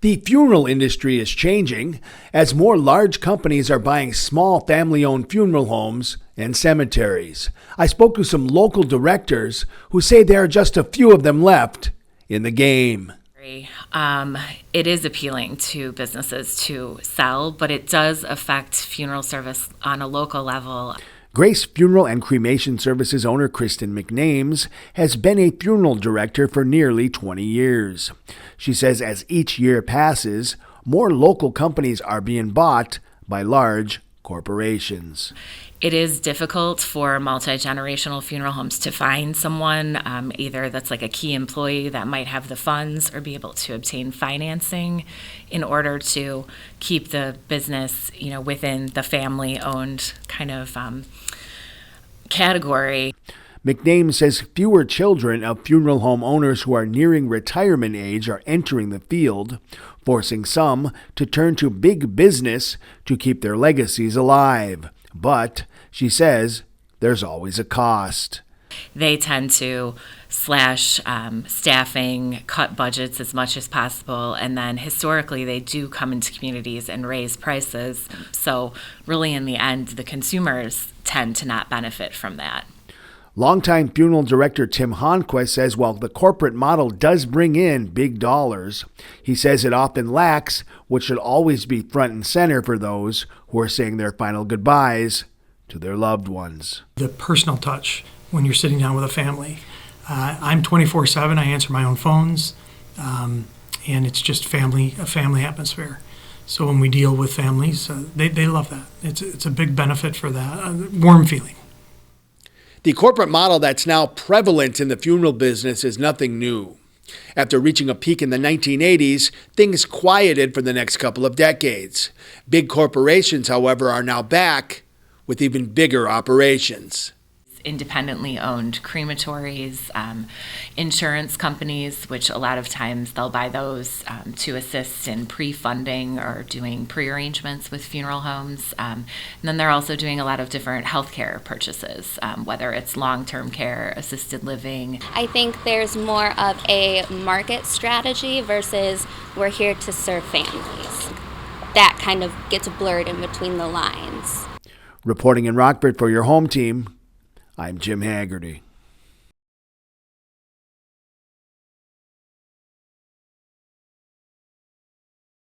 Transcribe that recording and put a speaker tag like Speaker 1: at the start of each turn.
Speaker 1: The funeral industry is changing as more large companies are buying small family-owned funeral homes and cemeteries. I spoke to some local directors who say there are just a few of them left in the game.
Speaker 2: It is appealing to businesses to sell, but it does affect funeral service on a local level.
Speaker 1: Grace Funeral and Cremation Services owner Kristen McNames has been a funeral director for nearly 20 years. She says as each year passes, more local companies are being bought by large corporations.
Speaker 2: It is difficult for multi-generational funeral homes to find someone, either that's like a key employee that might have the funds or be able to obtain financing in order to keep the business, within the family-owned kind of category.
Speaker 1: McNames says fewer children of funeral home owners who are nearing retirement age are entering the field, forcing some to turn to big business to keep their legacies alive. But, she says, there's always a cost.
Speaker 2: They tend to slash staffing, cut budgets as much as possible, and then historically they do come into communities and raise prices. So really in the end, the consumers tend to not benefit from that.
Speaker 1: Longtime funeral director Tim Honquist says while the corporate model does bring in big dollars, he says it often lacks what should always be front and center for those who are saying their final goodbyes to their loved ones.
Speaker 3: The personal touch when you're sitting down with a family. I'm 24/7. I answer my own phones, and it's just a family atmosphere. So when we deal with families, they love that. It's a big benefit for that, warm feeling.
Speaker 1: The corporate model that's now prevalent in the funeral business is nothing new. After reaching a peak in the 1980s, things quieted for the next couple of decades. Big corporations, however, are now back with even bigger operations.
Speaker 2: Independently owned crematories, insurance companies, which a lot of times they'll buy those to assist in pre-funding or doing pre-arrangements with funeral homes. And then they're also doing a lot of different healthcare purchases, whether it's long-term care, assisted living.
Speaker 4: I think there's more of a market strategy versus we're here to serve families. That kind of gets blurred in between the lines.
Speaker 1: Reporting in Rockford for your home team, I'm Jim Haggerty.